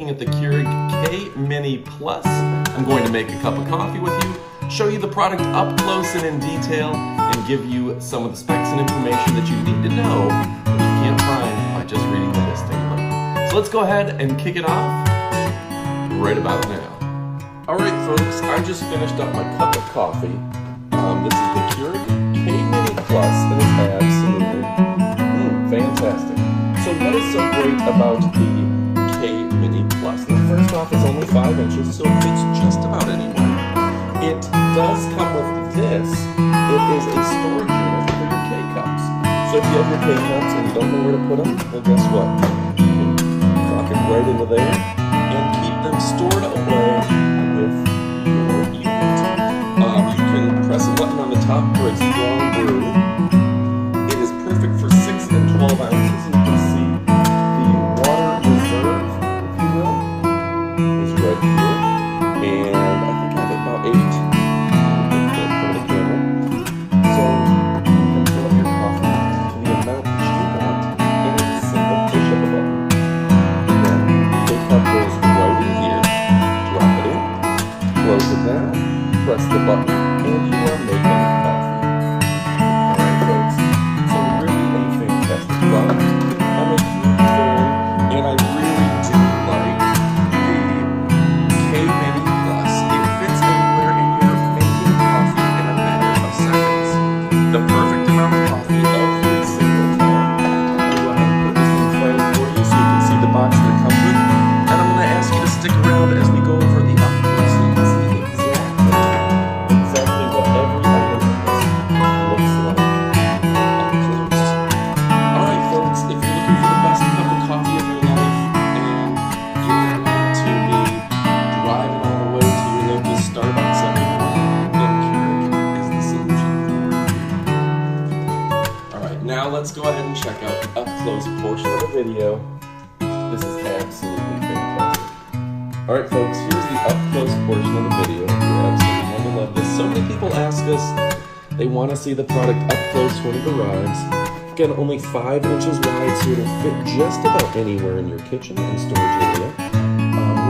At the Keurig K-mini Plus. I'm going to make a cup of coffee with you, show you the product up close and in detail, and give you some of the specs and information that you need to know that you can't find by just reading the listing. So let's go ahead and kick it off right about now. Alright folks, I just finished up my cup of coffee. This is the Keurig K-mini Plus, and it's absolutely fantastic. So what is so great about the K-mini Plus? Now, first off, it's only 5 inches, so it fits just about anywhere. It does come with this. It is a storage unit for your K-cups. So if you have your K-cups and you don't know where to put them, well, guess what? You can drop it right into there and keep them stored away with your unit. You can press a button on the top for a strong brew. It is perfect for 6 and 12 ounces. You can see right here, and I think I have about 8. Put the camera. So you can fill up your coffee to the amount that you want, and it's a simple push of a button. Then the cup goes right in here, drop it in, close it down, press the button, and you are making coffee. Alright folks, so really a fantastic product. I'm a huge fan, and I really do like K-mini Plus. It fits anywhere, and you're making coffee in a matter of seconds. The perfect amount of coffee every single time. I'm going to go ahead and put this in frame for you so you can see the box that it comes with. And I'm going to ask you to stick around as we go over the upgrades so you can see exactly what every item looks like up close. Alright folks, if you're looking for the best cup of coffee of your life and you want to be driving all the way to your local Starbucks everywhere, then Keurig is the solution for you. Alright, now let's go ahead and check out the up-close portion of the video. This is absolutely fantastic. Alright folks, here's the up-close portion of the video. You're absolutely going to love this. So many people ask us, they want to see the product up close when it arrives. Again, only 5 inches wide, so it'll fit just about anywhere in your kitchen and storage area.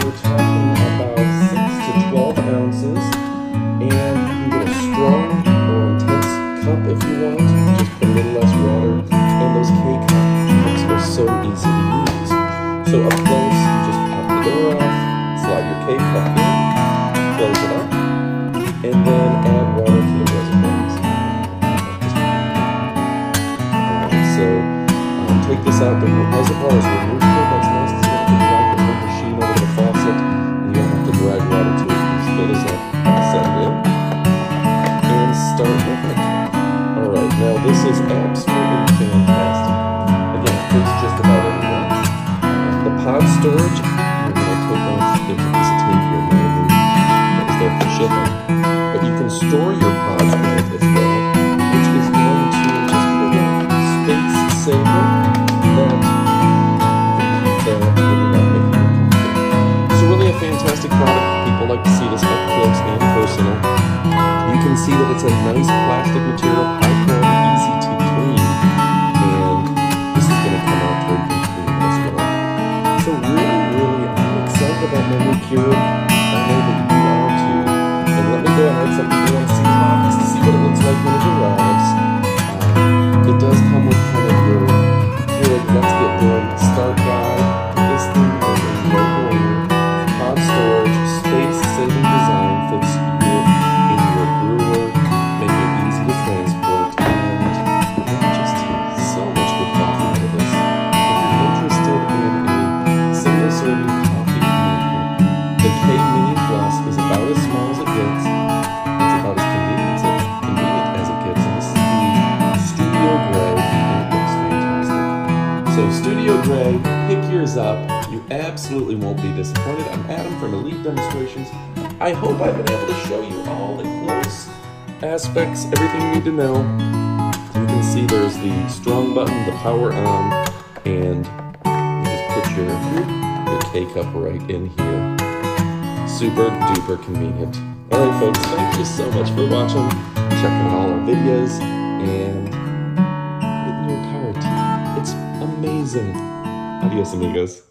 We're talking about 6 to 12 ounces, and you can get a strong or intense cup if you want. Just put a little less water, and those K-cups are so easy to use. So up close, you just pop the door off, slide your K-cup in, close it up, and then add water to the reservoirs. So take this out, the reservoir is removable. That's nice. So you can drag the whole machine over the faucet, and you don't have to drag water to it. You just fill this up, set it in, and start with it. Alright, now this is absolutely fantastic. Again, it fits just about everywhere. The pod storage, you're going to take off, there's a piece of tape here that is there for shipping. But you can store your pods in it as well, which is going to just be a space saver that you can keep there when you're not making your coffee. So really a fantastic product. People like to see this up close and personal. You can see that it's a nice plastic material, high quality, easy to clean, and this is going to come out very clean as well. So really, I'm excited about my new Keurig. I know that you are too. And let me go ahead, some people want to see the box to see what it looks like when it arrives. It does come with kind of your Keurig Let's Get Warm start guide. This thing is a no-brainer. Pod storage, space-saving design fits you in your brewer, making it easy to transport, and just so much good coffee out of this. If you're interested in a single-serving coffee maker, the K-mini Plus is about as small as it gets. It's about as convenient as it gets. And this is the Studio Gray, and it looks fantastic. So Studio Gray, pick yours up. You absolutely won't be disappointed. I'm Adam from Elite Demonstrations. I hope I've been able to show you all the close aspects, everything you need to know. You can see there's the strong button, the power on, and you just put your K-cup right in here. Super duper convenient. Alright folks, thank you so much for watching, checking out all our videos, and hitting your cart. It's amazing. Adios amigos.